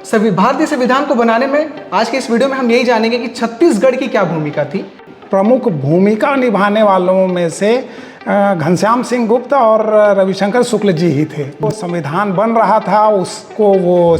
भारतीय संविधान को बनाने में आज के इस वीडियो में हम यही जानेंगे कि छत्तीसगढ़ की क्या भूमिका थी। प्रमुख भूमिका निभाने वालों में से घनश्याम सिंह गुप्त और रविशंकर शुक्ल जी ही थे। वो संविधान बन रहा था, उसको वो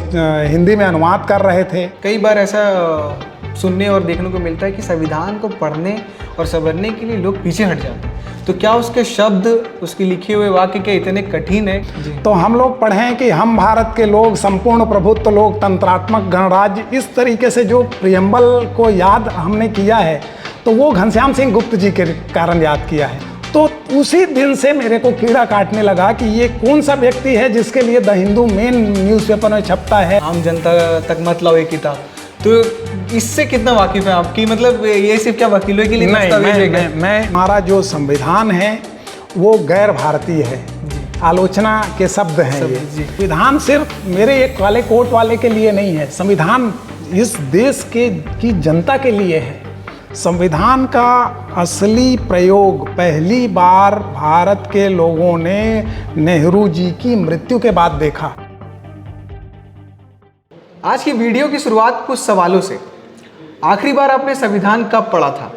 हिंदी में अनुवाद कर रहे थे। कई बार ऐसा सुनने और देखने को मिलता है कि संविधान को पढ़ने और समझने के लिए लोग पीछे हट जाते हैं। तो क्या उसके शब्द, उसके लिखे हुए वाक्य क्या इतने कठिन है? तो हम लोग पढ़ें कि हम भारत के लोग संपूर्ण प्रभुत्व लोकतंत्रात्मक गणराज्य, इस तरीके से जो प्रियम्बल को याद हमने किया है तो वो घनश्याम सिंह गुप्त जी के कारण याद किया है। तो उसी दिन से मेरे को कीड़ा काटने लगा कि ये कौन सा व्यक्ति है जिसके लिए द हिंदू मेन न्यूज़पेपर में छपता है। आम जनता तक मत लाओ ये किताब। तो इससे कितना वाकिफ है आपकी, मतलब ये सिर्फ क्या वकीलों के लिए? मैं हमारा जो संविधान है वो गैर भारतीय है, आलोचना के शब्द हैं ये। संविधान सिर्फ मेरे एक वाले कोर्ट वाले के लिए नहीं है, संविधान इस देश की जनता के लिए है। संविधान का असली प्रयोग पहली बार भारत के लोगों ने नेहरू जी की मृत्यु के बाद देखा। आज की वीडियो की शुरुआत कुछ सवालों से। आखिरी बार आपने संविधान कब पढ़ा था?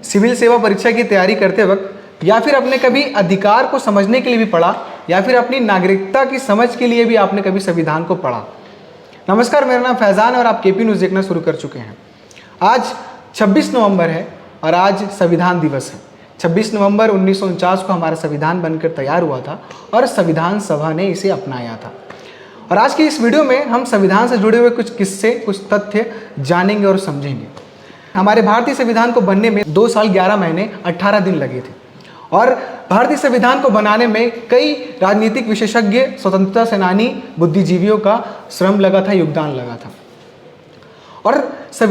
सिविल सेवा परीक्षा की तैयारी करते वक्त, या फिर आपने कभी अधिकार को समझने के लिए भी पढ़ा, या फिर अपनी नागरिकता की समझ के लिए भी आपने कभी संविधान को पढ़ा? नमस्कार, मेरा नाम फैजान और आप केपी न्यूज़ देखना शुरू कर चुके हैं। आज 26 नवंबर है और आज संविधान दिवस है। 26 नवंबर 1949 को हमारा संविधान बनकर तैयार हुआ था और संविधान सभा ने इसे अपनाया था। और आज की इस वीडियो में हम संविधान से जुड़े हुए कुछ किस्से, कुछ तथ्य जानेंगे और समझेंगे। हमारे भारतीय संविधान को बनने में 2 साल 11 महीने 18 दिन लगे थे और भारतीय संविधान को बनाने में कई राजनीतिक विशेषज्ञ, स्वतंत्रता सेनानी, बुद्धिजीवियों का श्रम लगा था, योगदान लगा था। और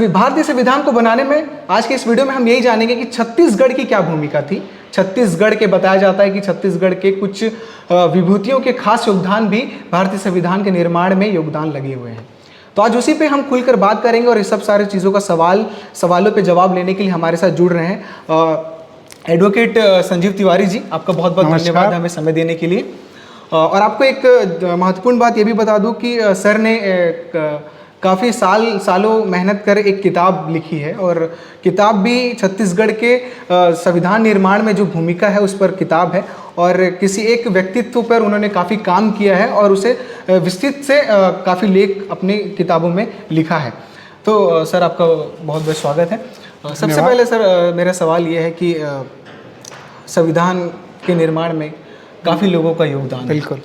भारतीय संविधान को बनाने में आज के इस वीडियो में हम यही जानेंगे कि छत्तीसगढ़ की क्या भूमिका थी। छत्तीसगढ़ के बताया जाता है कि छत्तीसगढ़ के कुछ विभूतियों के खास योगदान भी भारतीय संविधान के निर्माण में योगदान लगे हुए हैं। तो आज उसी पे हम खुलकर बात करेंगे और इस सब सारी चीज़ों का सवालों पे जवाब लेने के लिए हमारे साथ जुड़ रहे हैं एडवोकेट संजीव तिवारी जी। आपका बहुत बहुत धन्यवाद हमें समय देने के लिए। और आपको एक महत्वपूर्ण बात ये भी बता दूँ कि सर ने काफ़ी सालों मेहनत कर एक किताब लिखी है और किताब भी छत्तीसगढ़ के संविधान निर्माण में जो भूमिका है उस पर किताब है और किसी एक व्यक्तित्व पर उन्होंने काफ़ी काम किया है और उसे विस्तृत से काफ़ी लेख अपनी किताबों में लिखा है। तो सर, आपका बहुत बहुत स्वागत है। सबसे पहले सर, मेरा सवाल ये है कि संविधान के निर्माण में काफ़ी लोगों का योगदान। बिल्कुल।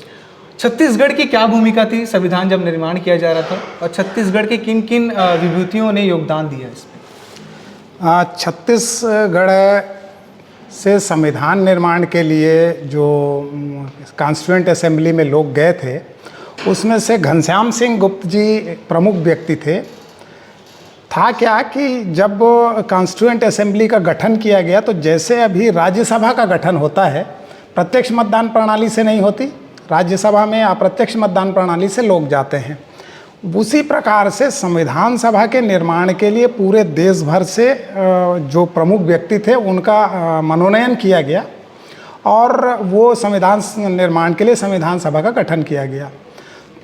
छत्तीसगढ़ की क्या भूमिका थी संविधान जब निर्माण किया जा रहा था और छत्तीसगढ़ के किन किन विभूतियों ने योगदान दिया इसमें? छत्तीसगढ़ से संविधान निर्माण के लिए जो कॉन्स्टिट्यूएंट असेंबली में लोग गए थे उसमें से घनश्याम सिंह गुप्त जी प्रमुख व्यक्ति थे। था क्या कि जब कॉन्स्टिट्यूएंट असेंबली का गठन किया गया तो जैसे अभी राज्यसभा का गठन होता है, प्रत्यक्ष मतदान प्रणाली से नहीं होती, राज्यसभा में अप्रत्यक्ष मतदान प्रणाली से लोग जाते हैं, उसी प्रकार से संविधान सभा के निर्माण के लिए पूरे देश भर से जो प्रमुख व्यक्ति थे उनका मनोनयन किया गया और वो संविधान निर्माण के लिए संविधान सभा का गठन किया गया।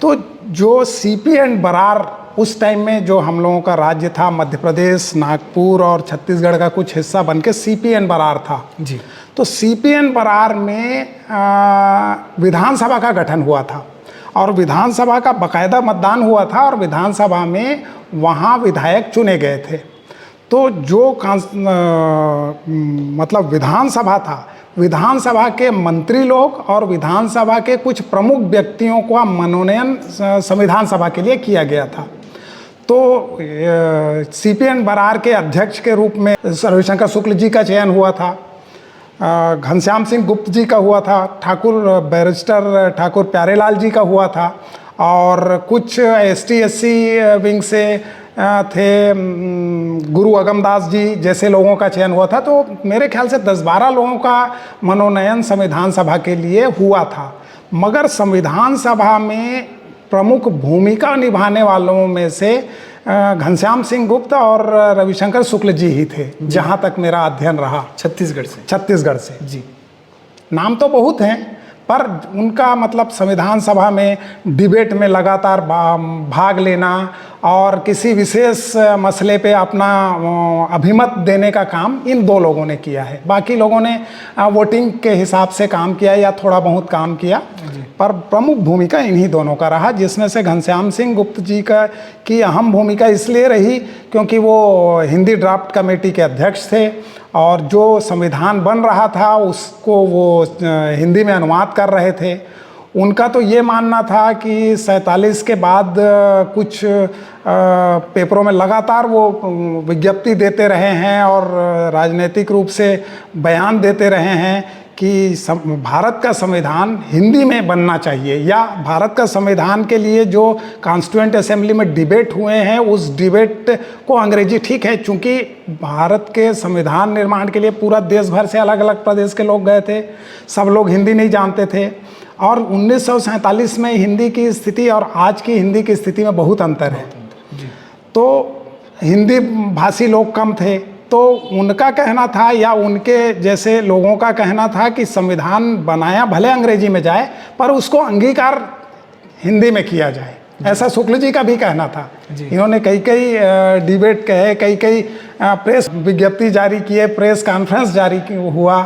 तो जो सीपी एंड बरार उस टाइम में जो हम लोगों का राज्य था, मध्य प्रदेश, नागपुर और छत्तीसगढ़ का कुछ हिस्सा बनके सीपी एंड बरार था जी। तो सीपी एंड बरार में विधानसभा का गठन हुआ था और विधानसभा का बाकायदा मतदान हुआ था और विधानसभा में वहाँ विधायक चुने गए थे। तो जो मतलब विधानसभा था, विधानसभा के मंत्री लोग और विधानसभा के कुछ प्रमुख व्यक्तियों का मनोनयन संविधान सभा के लिए किया गया था। तो सीपी एंड बरार के अध्यक्ष के रूप में रविशंकर शुक्ल जी का चयन हुआ था, घनश्याम सिंह गुप्त जी का हुआ था, बैरिस्टर ठाकुर प्यारेलाल जी का हुआ था और कुछ ST SC विंग से थे गुरु अगमदास जी जैसे लोगों का चयन हुआ था। तो मेरे ख्याल से 10-12 लोगों का मनोनयन संविधान सभा के लिए हुआ था, मगर संविधान सभा में प्रमुख भूमिका निभाने वालों में से घनश्याम सिंह गुप्त और रविशंकर शुक्ल जी ही थे, जहाँ तक मेरा अध्ययन रहा। छत्तीसगढ़ से जी। नाम तो बहुत हैं पर उनका मतलब संविधान सभा में डिबेट में लगातार भाग लेना और किसी विशेष मसले पे अपना अभिमत देने का काम इन दो लोगों ने किया है। बाकी लोगों ने वोटिंग के हिसाब से काम किया या थोड़ा बहुत काम किया, पर प्रमुख भूमिका इन्हीं दोनों का रहा, जिसमें से घनश्याम सिंह गुप्त जी की अहम भूमिका इसलिए रही क्योंकि वो हिंदी ड्राफ्ट कमेटी के अध्यक्ष थे और जो संविधान बन रहा था उसको वो हिंदी में अनुवाद कर रहे थे। उनका तो ये मानना था कि 47 के बाद कुछ पेपरों में लगातार वो विज्ञप्ति देते रहे हैं और राजनीतिक रूप से बयान देते रहे हैं कि भारत का संविधान हिंदी में बनना चाहिए, या भारत का संविधान के लिए जो कॉन्स्टिट्यूएंट असेंबली में डिबेट हुए हैं उस डिबेट को अंग्रेजी ठीक है, चूँकि भारत के संविधान निर्माण के लिए पूरा देश भर से अलग अलग प्रदेश के लोग गए थे, सब लोग हिंदी नहीं जानते थे और 1947 में हिंदी की स्थिति और आज की हिंदी की स्थिति में बहुत अंतर है। तो हिंदी भाषी लोग कम थे, तो उनका कहना था या उनके जैसे लोगों का कहना था कि संविधान बनाया भले अंग्रेजी में जाए पर उसको अंगीकार हिंदी में किया जाए, ऐसा शुक्ल जी का भी कहना था। इन्होंने कई डिबेट कहे, कई प्रेस विज्ञप्ति जारी किए, प्रेस कॉन्फ्रेंस जारी हुआ,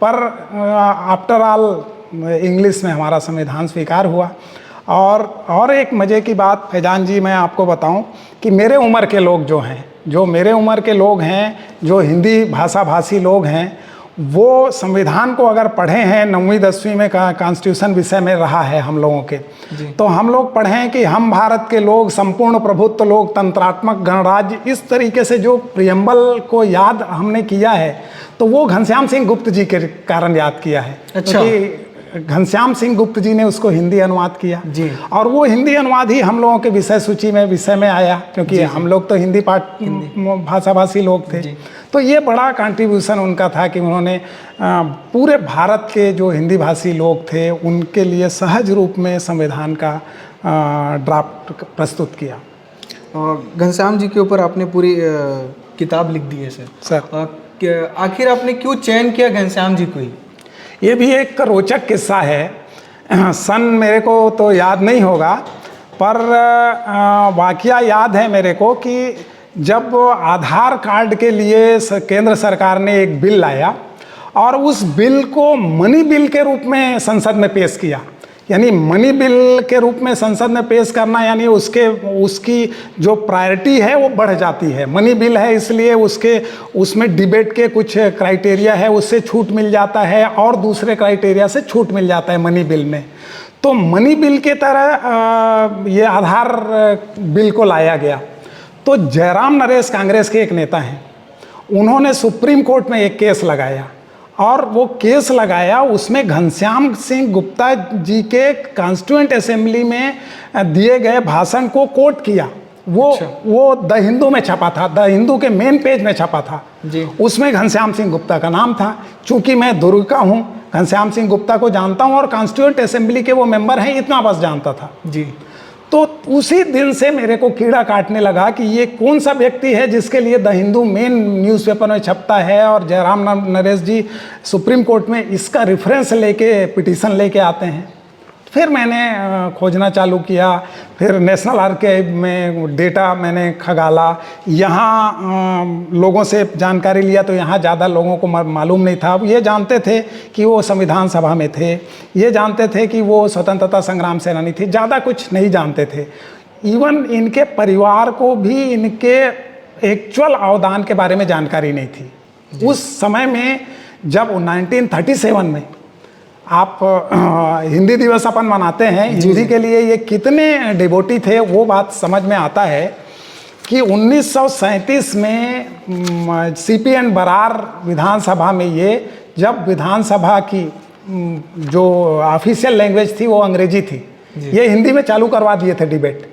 पर आफ्टर ऑल इंग्लिश में हमारा संविधान स्वीकार हुआ। और एक मज़े की बात फैजान जी मैं आपको बताऊं कि मेरे उम्र के लोग जो मेरे उम्र के लोग हैं, जो हिंदी भाषा भाषी लोग हैं, वो संविधान को अगर पढ़े हैं, 9वीं 10वीं में कॉन्स्टिट्यूशन विषय में रहा है हम लोगों के, तो हम लोग पढ़े हैं कि हम भारत के लोग संपूर्ण प्रभुत्व लोग तंत्रात्मक गणराज्य, इस तरीके से जो प्रियम्बल को याद हमने किया है तो वो घनश्याम सिंह गुप्त जी के कारण याद किया है। अच्छा। घनश्याम सिंह गुप्त जी ने उसको हिंदी अनुवाद किया जी। और वो हिंदी अनुवाद ही हम लोगों के विषय सूची में विषय में आया, क्योंकि हम लोग तो हिंदी भाषा भाषी लोग थे। तो ये बड़ा कंट्रीब्यूशन उनका था कि उन्होंने पूरे भारत के जो हिंदी भाषी लोग थे उनके लिए सहज रूप में संविधान का ड्राफ्ट प्रस्तुत किया। घनश्याम जी के ऊपर आपने पूरी किताब लिख दी है सर। आखिर आपने क्यों चयन किया घनश्याम जी को ही? ये भी एक रोचक किस्सा है। सन मेरे को तो याद नहीं होगा, पर वाकया याद है मेरे को कि जब आधार कार्ड के लिए केंद्र सरकार ने एक बिल लाया और उस बिल को मनी बिल के रूप में संसद में पेश किया, यानी मनी बिल के रूप में संसद में पेश करना यानी उसकी जो प्रायोरिटी है वो बढ़ जाती है। मनी बिल है इसलिए उसमें डिबेट के कुछ क्राइटेरिया है, उससे छूट मिल जाता है और दूसरे क्राइटेरिया से छूट मिल जाता है मनी बिल में। तो मनी बिल के तरह ये आधार बिल को लाया गया। तो जयराम नरेश कांग्रेस के एक नेता हैं, उन्होंने सुप्रीम कोर्ट में एक केस लगाया और वो केस लगाया, उसमें घनश्याम सिंह गुप्ता जी के कॉन्स्टिट्यूएंट असेंबली में दिए गए भाषण को कोट किया। वो द हिंदू में छपा था, द हिंदू के मेन पेज में छपा था जी। उसमें घनश्याम सिंह गुप्ता का नाम था। चूंकि मैं दुर्ग का हूँ, घनश्याम सिंह गुप्ता को जानता हूँ और कॉन्स्टिट्यूएंट असेंबली के वो मेंबर हैं, इतना बस जानता था जी। तो उसी दिन से मेरे को कीड़ा काटने लगा कि ये कौन सा व्यक्ति है जिसके लिए द हिंदू मेन न्यूज़पेपर में छपता है और जयराम नरेश जी सुप्रीम कोर्ट में इसका रेफरेंस लेके पिटीशन लेके आते हैं। फिर मैंने खोजना चालू किया, फिर नेशनल आर्काइव में डेटा मैंने खगाला, यहाँ लोगों से जानकारी लिया तो यहाँ ज़्यादा लोगों को मालूम नहीं था। ये जानते थे कि वो संविधान सभा में थे, ये जानते थे कि वो स्वतंत्रता संग्राम सेनानी थे, ज़्यादा कुछ नहीं जानते थे। इवन इनके परिवार को भी इनके एक्चुअल अवदान के बारे में जानकारी नहीं थी। उस समय में जब 1937 में आप हिंदी दिवस अपन मनाते हैं, हिंदी के लिए ये कितने डिवोटी थे वो बात समझ में आता है कि 1937 में CPN बरार विधानसभा में ये जब विधानसभा की जो ऑफिशियल लैंग्वेज थी वो अंग्रेजी थी, ये हिंदी में चालू करवा दिए थे डिबेट।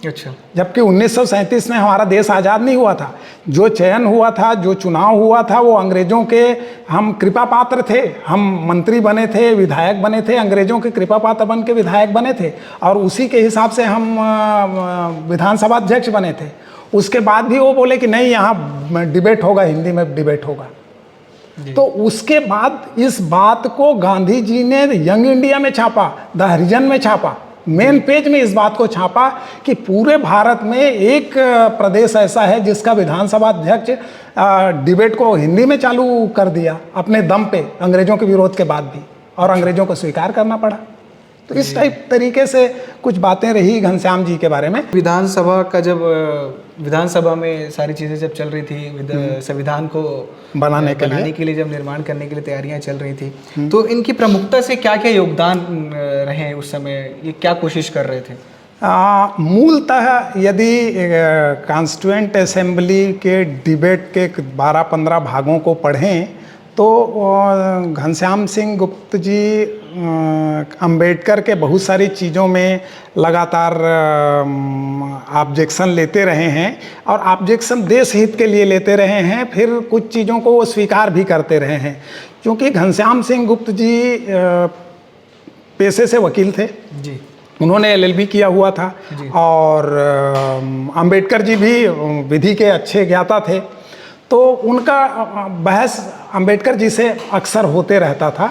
अच्छा। जबकि 1937 में हमारा देश आज़ाद नहीं हुआ था। जो चयन हुआ था, जो चुनाव हुआ था, वो अंग्रेज़ों के हम कृपा पात्र थे। हम मंत्री बने थे, विधायक बने थे, अंग्रेज़ों के कृपा पात्र बन के विधायक बने थे और उसी के हिसाब से हम विधानसभा अध्यक्ष बने थे। उसके बाद भी वो बोले कि नहीं, यहाँ डिबेट होगा, हिंदी में डिबेट होगा। तो उसके बाद इस बात को गांधी जी ने यंग इंडिया में छापा, द हरिजन में छापा, मेन पेज में इस बात को छापा कि पूरे भारत में एक प्रदेश ऐसा है जिसका विधानसभा अध्यक्ष डिबेट को हिंदी में चालू कर दिया अपने दम पे, अंग्रेजों के विरोध के बाद भी, और अंग्रेजों को स्वीकार करना पड़ा। तो इस टाइप तरीके से कुछ बातें रही घनश्याम जी के बारे में। विधानसभा का जब विधानसभा में सारी चीज़ें जब चल रही थी, संविधान को बनाने के लिए जब निर्माण करने के लिए तैयारियां चल रही थी, तो इनकी प्रमुखता से क्या क्या योगदान रहे उस समय, ये क्या कोशिश कर रहे थे? मूलतः यदि कॉन्स्टिट्यूएंट असेंबली के डिबेट के 12-15 भागों को पढ़ें तो घनश्याम सिंह गुप्त जी अंबेडकर के बहुत सारी चीज़ों में लगातार ऑब्जेक्शन लेते रहे हैं, और ऑब्जेक्शन देश हित के लिए लेते रहे हैं, फिर कुछ चीज़ों को वो स्वीकार भी करते रहे हैं। क्योंकि घनश्याम सिंह गुप्त जी पेशे से वकील थे जी, उन्होंने LLB किया हुआ था, और अंबेडकर जी भी विधि के अच्छे ज्ञाता थे, तो उनका बहस अंबेडकर जी से अक्सर होते रहता था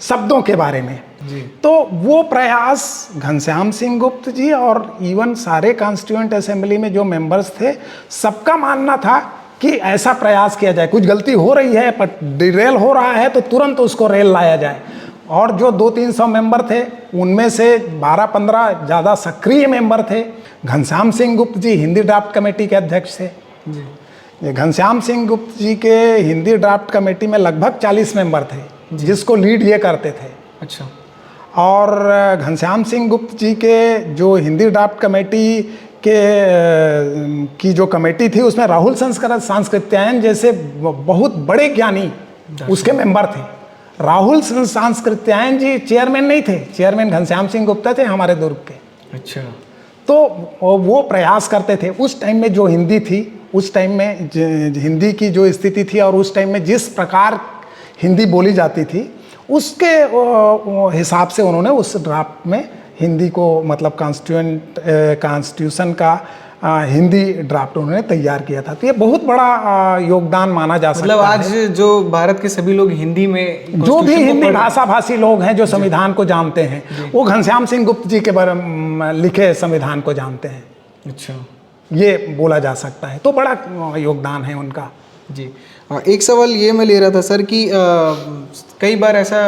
शब्दों के बारे में जी। तो वो प्रयास घनश्याम सिंह गुप्त जी और इवन सारे कॉन्स्टिट्यूएंट असेंबली में जो मेंबर्स थे, सबका मानना था कि ऐसा प्रयास किया जाए, कुछ गलती हो रही है पर डिरेल हो रहा है तो तुरंत उसको रेल लाया जाए। और जो 200-300 मेंबर थे उनमें से 12-15 ज़्यादा सक्रिय मेंबर थे। घनश्याम सिंह गुप्त जी हिंदी ड्राफ्ट कमेटी के अध्यक्ष थे जी। घनश्याम सिंह गुप्त जी के हिंदी ड्राफ्ट कमेटी में लगभग 40 मेंबर थे, जिसको लीड ये करते थे। अच्छा। और घनश्याम सिंह गुप्त जी के जो हिंदी ड्राफ्ट कमेटी की जो कमेटी थी, उसमें राहुल सांस्कृत्यायन जैसे बहुत बड़े ज्ञानी उसके मेंबर थे। राहुल सांस्कृत्यायन जी चेयरमैन नहीं थे, चेयरमैन घनश्याम सिंह गुप्ता थे हमारे दुर्ग के। अच्छा। तो वो प्रयास करते थे उस टाइम में, जो हिंदी थी उस टाइम में, हिंदी की जो स्थिति थी और उस टाइम में जिस प्रकार हिंदी बोली जाती थी, उसके हिसाब से उन्होंने उस ड्राफ्ट में हिंदी को, मतलब कॉन्स्टिट्यूशन का हिंदी ड्राफ्ट उन्होंने तैयार किया था। तो ये बहुत बड़ा योगदान माना जा सकता है। मतलब आज जो भारत के सभी लोग हिंदी में, जो भी हिंदी भाषा भाषी लोग हैं जो संविधान को जानते हैं, वो घनश्याम सिंह गुप्त जी के बारे में लिखे संविधान को जानते हैं। अच्छा, ये बोला जा सकता है। तो बड़ा योगदान है उनका जी। एक सवाल ये मैं ले रहा था सर कि कई बार ऐसा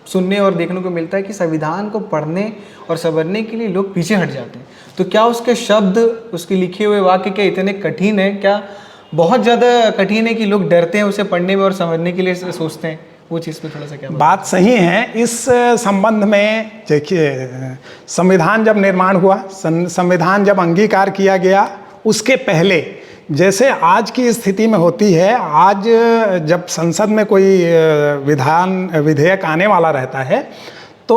सुनने और देखने को मिलता है कि संविधान को पढ़ने और समझने के लिए लोग पीछे हट जाते हैं। तो क्या उसके शब्द, उसके लिखे हुए वाक्य क्या इतने कठिन है, क्या बहुत ज़्यादा कठिन है कि लोग डरते हैं उसे पढ़ने में और समझने के लिए सोचते हैं? वो चीज़ पे थोड़ा सा क्या बात सही है। इस संबंध में देखिए, संविधान जब निर्माण हुआ, संविधान जब अंगीकार किया गया, उसके पहले जैसे आज की स्थिति में होती है, आज जब संसद में कोई विधेयक आने वाला रहता है तो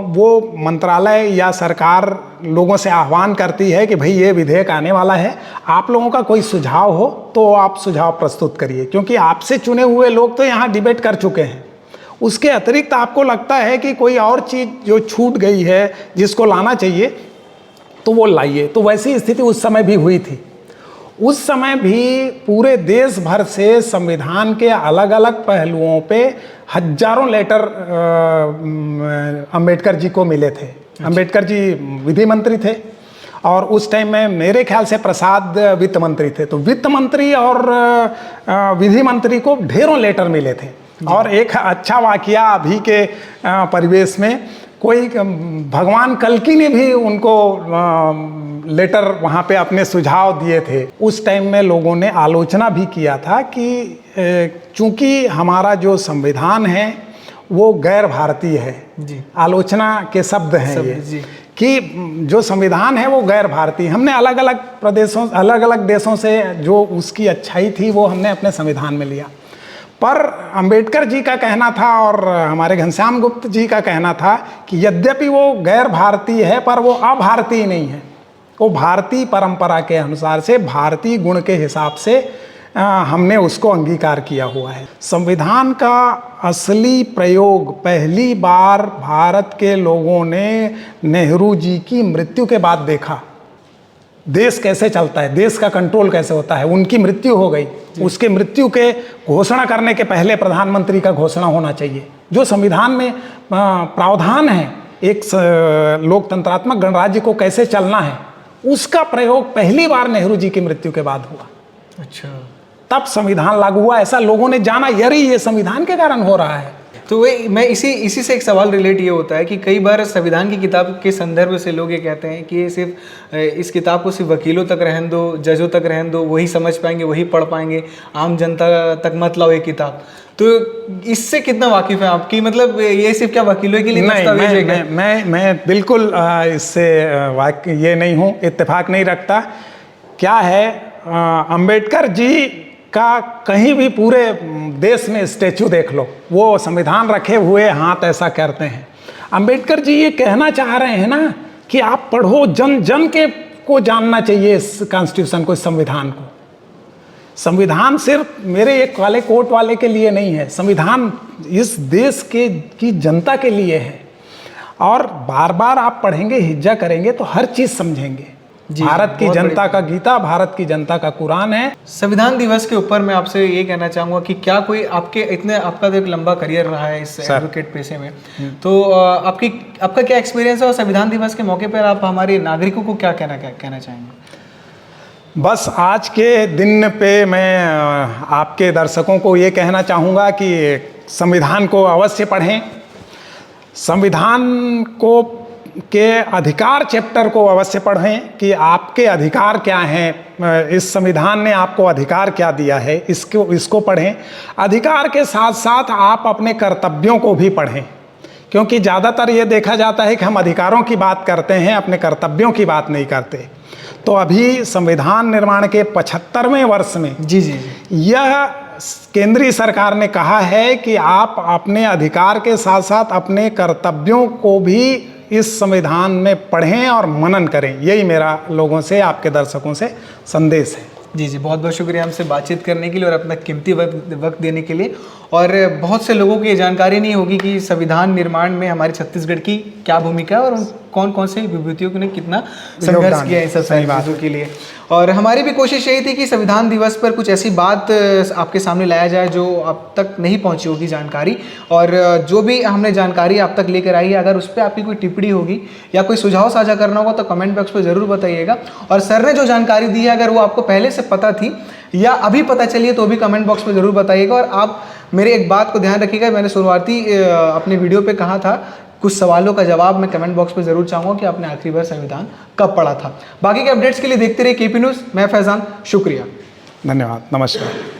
वो मंत्रालय या सरकार लोगों से आह्वान करती है कि भाई ये विधेयक आने वाला है, आप लोगों का कोई सुझाव हो तो आप सुझाव प्रस्तुत करिए, क्योंकि आपसे चुने हुए लोग तो यहाँ डिबेट कर चुके हैं। उसके अतिरिक्त आपको लगता है कि कोई और चीज़ जो छूट गई है जिसको लाना चाहिए तो वो लाइए। तो वैसी स्थिति उस समय भी हुई थी। उस समय भी पूरे देश भर से संविधान के अलग अलग पहलुओं पे हजारों लेटर अंबेडकर जी को मिले थे। अंबेडकर जी विधि मंत्री थे और उस टाइम में मेरे ख्याल से प्रसाद वित्त मंत्री थे। तो वित्त मंत्री और विधि मंत्री को ढेरों लेटर मिले थे। और एक अच्छा वाकया अभी के परिवेश में, कोई भगवान कल्कि ने भी उनको लेटर वहाँ पे अपने सुझाव दिए थे। उस टाइम में लोगों ने आलोचना भी किया था कि चूंकि हमारा जो संविधान है वो गैर भारतीय है जी। आलोचना के शब्द हैं ये कि जो संविधान है वो गैर भारतीय। हमने अलग अलग प्रदेशों, अलग अलग देशों से जो उसकी अच्छाई थी वो हमने अपने संविधान में लिया। पर अंबेडकर जी का कहना था और हमारे घनश्याम गुप्त जी का कहना था कि यद्यपि वो गैर भारतीय है पर वो अभारतीय नहीं है। वो भारतीय परंपरा के अनुसार से, भारतीय गुण के हिसाब से हमने उसको अंगीकार किया हुआ है। संविधान का असली प्रयोग पहली बार भारत के लोगों ने नेहरू जी की मृत्यु के बाद देखा। देश कैसे चलता है, देश का कंट्रोल कैसे होता है। उनकी मृत्यु हो गई, उसके मृत्यु के घोषणा करने के पहले प्रधानमंत्री का घोषणा होना चाहिए। जो संविधान में प्रावधान है एक लोकतंत्रात्मक गणराज्य को कैसे चलना है, उसका प्रयोग पहली बार नेहरू जी की मृत्यु के बाद हुआ। अच्छा, तब संविधान लागू हुआ, ऐसा लोगों ने जाना, यारी ये संविधान के कारण हो रहा है। तो वही मैं इसी से एक सवाल रिलेट ये होता है कि कई बार संविधान की किताब के संदर्भ से लोग ये कहते हैं कि ये सिर्फ इस किताब को सिर्फ वकीलों तक रहने दो, जजों तक रहने दो, वही समझ पाएंगे, वही पढ़ पाएंगे, आम जनता तक मत लाओ ये किताब। तो इससे कितना वाकिफ है आपकी, मतलब ये सिर्फ क्या वकीलों के लिए दस्तावेज है क्या? मैं बिल्कुल इससे ये नहीं हूँ, इत्तेफाक नहीं रखता। क्या है, अंबेडकर जी का कहीं भी पूरे देश में स्टैचू देख लो, वो संविधान रखे हुए हाथ ऐसा करते हैं। अंबेडकर जी ये कहना चाह रहे हैं ना कि आप पढ़ो, जन जन के को जानना चाहिए इस कॉन्स्टिट्यूशन को, इस संविधान को। संविधान सिर्फ मेरे एक काले कोट वाले के लिए नहीं है, संविधान इस देश की जनता के लिए है। और बार बार आप पढ़ेंगे, हिज्जा करेंगे तो हर चीज़ समझेंगे। भारत की जनता का गीता, भारत की जनता का कुरान है। संविधान दिवस के ऊपर मैं आपसे ये कहना चाहूँगा कि क्या कोई आपका तो एक लंबा करियर रहा है इस एडवोकेट पेशे में, तो आपका क्या एक्सपीरियंस है और संविधान दिवस के मौके पर आप हमारे नागरिकों को क्या कहना चाहेंगे? बस आज के दिन पे मैं आपके दर्शकों को ये कहना चाहूँगा कि संविधान को अवश्य पढ़ें, संविधान को के अधिकार चैप्टर को अवश्य पढ़ें कि आपके अधिकार क्या हैं, इस संविधान ने आपको अधिकार क्या दिया है, इसको पढ़ें। अधिकार के साथ साथ आप अपने कर्तव्यों को भी पढ़ें, क्योंकि ज़्यादातर ये देखा जाता है कि हम अधिकारों की बात करते हैं, अपने कर्तव्यों की बात नहीं करते। तो अभी संविधान निर्माण के 75वें वर्ष में यह केंद्रीय सरकार ने कहा है कि आप अपने अधिकार के साथ साथ अपने कर्तव्यों को भी इस संविधान में पढ़ें और मनन करें। यही मेरा लोगों से, आपके दर्शकों से संदेश है। जी, बहुत बहुत शुक्रिया हमसे बातचीत करने के लिए और अपना कीमती वक्त देने के लिए। और बहुत से लोगों को ये जानकारी नहीं होगी कि संविधान निर्माण में हमारे छत्तीसगढ़ की क्या भूमिका है और कौन कौन से विभूतियों ने कितना संघर्ष किया है इन सब चीज़ों के लिए। और हमारी भी कोशिश यही थी कि संविधान दिवस पर कुछ ऐसी बात आपके सामने लाया जाए जो अब तक नहीं पहुंची होगी जानकारी, और जो भी हमने जानकारी आप तक लेकर आई है, अगर उस पर आपकी कोई टिप्पणी होगी या कोई सुझाव साझा करना होगा तो कमेंट बॉक्स पर ज़रूर बताइएगा। और सर ने जो जानकारी दी है अगर वो आपको पहले से पता थी या अभी पता चली है तो भी कमेंट बॉक्स में ज़रूर बताइएगा। और आप मेरे एक बात को ध्यान रखिएगा, मैंने शुरुआती अपने वीडियो पे कहा था कुछ सवालों का जवाब मैं कमेंट बॉक्स में ज़रूर चाहूँगा कि आपने आखिरी बार संविधान कब पढ़ा था। बाकी के अपडेट्स के लिए देखते रहिए केपी न्यूज़। मैं फैजान, शुक्रिया, धन्यवाद, नमस्कार।